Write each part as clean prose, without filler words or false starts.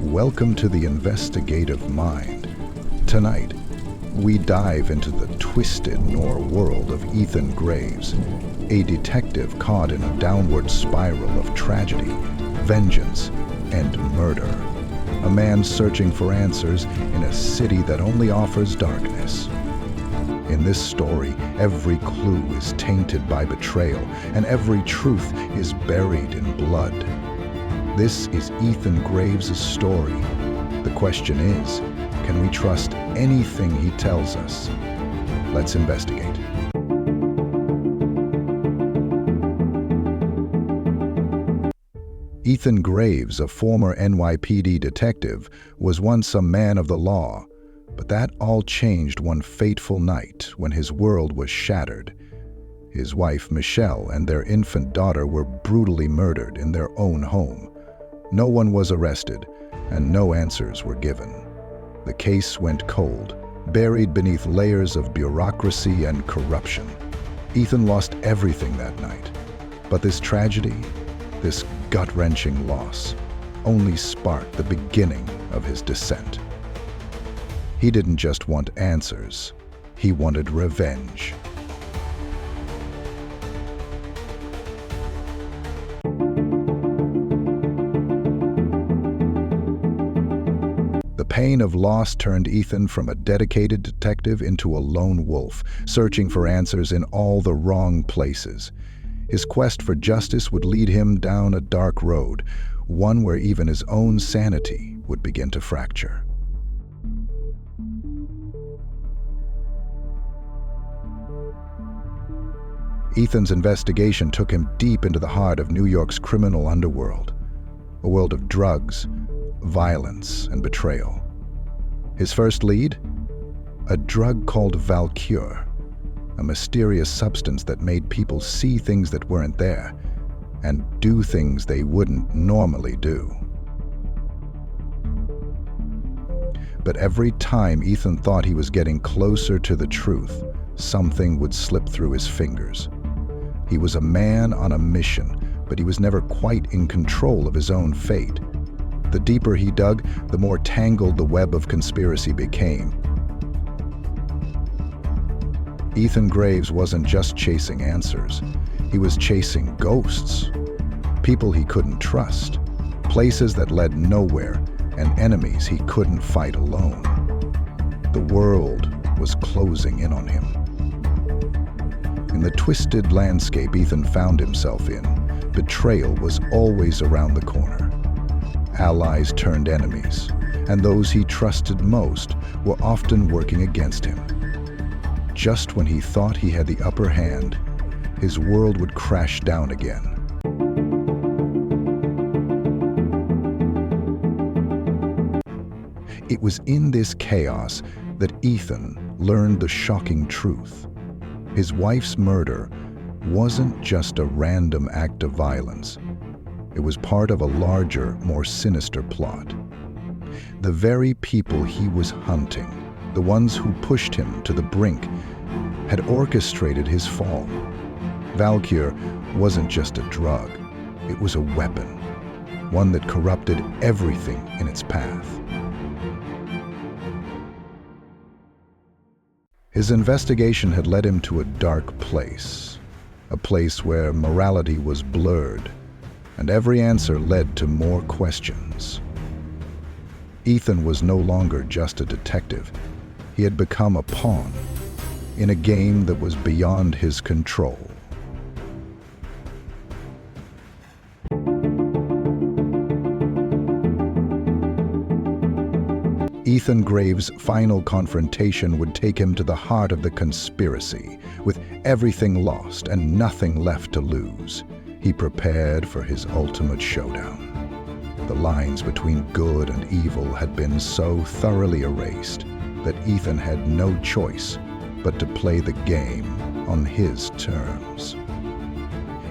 Welcome to the Investigative Mind. Tonight, we dive into the twisted Noir world of Ethan Graves, a detective caught in a downward spiral of tragedy, vengeance, and murder. A man searching for answers in a city that only offers darkness. In this story, every clue is tainted by betrayal, and every truth is buried in blood. This is Ethan Graves' story. The question is, can we trust anything he tells us? Let's investigate. Ethan Graves, a former NYPD detective, was once a man of the law, but that all changed one fateful night when his world was shattered. His wife, Michelle, and their infant daughter were brutally murdered in their own home. No one was arrested, and no answers were given. The case went cold, buried beneath layers of bureaucracy and corruption. Ethan lost everything that night, but this tragedy, this gut-wrenching loss, only sparked the beginning of his descent. He didn't just want answers, he wanted revenge. The pain of loss turned Ethan from a dedicated detective into a lone wolf, searching for answers in all the wrong places. His quest for justice would lead him down a dark road, one where even his own sanity would begin to fracture. Ethan's investigation took him deep into the heart of New York's criminal underworld, a world of drugs, violence, and betrayal. His first lead? A drug called Valcure, a mysterious substance that made people see things that weren't there and do things they wouldn't normally do. But every time Ethan thought he was getting closer to the truth, something would slip through his fingers. He was a man on a mission, but he was never quite in control of his own fate. The deeper he dug, the more tangled the web of conspiracy became. Ethan Graves wasn't just chasing answers. He was chasing ghosts. People he couldn't trust. Places that led nowhere, and enemies he couldn't fight alone. The world was closing in on him. In the twisted landscape Ethan found himself in, betrayal was always around the corner. Allies turned enemies, and those he trusted most were often working against him. Just when he thought he had the upper hand, his world would crash down again. It was in this chaos that Ethan learned the shocking truth. His wife's murder wasn't just a random act of violence. It was part of a larger, more sinister plot. The very people he was hunting, the ones who pushed him to the brink, had orchestrated his fall. Valcure wasn't just a drug, it was a weapon, one that corrupted everything in its path. His investigation had led him to a dark place, a place where morality was blurred, and every answer led to more questions. Ethan was no longer just a detective. He had become a pawn in a game that was beyond his control. Ethan Graves' final confrontation would take him to the heart of the conspiracy, with everything lost and nothing left to lose. He prepared for his ultimate showdown. The lines between good and evil had been so thoroughly erased that Ethan had no choice but to play the game on his terms.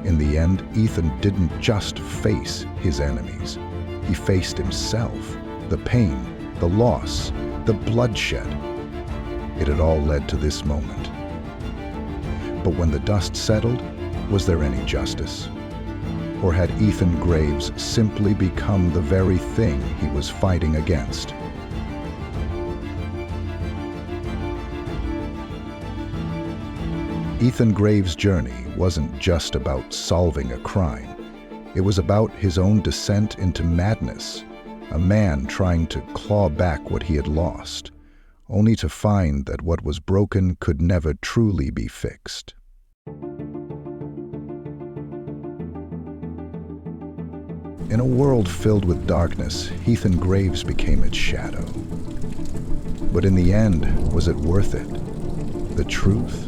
In the end, Ethan didn't just face his enemies. He faced himself, the pain, the loss, the bloodshed. It had all led to this moment. But when the dust settled, was there any justice? Or had Ethan Graves simply become the very thing he was fighting against? Ethan Graves' journey wasn't just about solving a crime. It was about his own descent into madness, a man trying to claw back what he had lost, only to find that what was broken could never truly be fixed. In a world filled with darkness, Ethan Graves became its shadow. But in the end, was it worth it? The truth?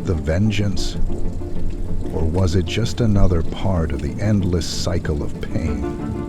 The vengeance? Or was it just another part of the endless cycle of pain?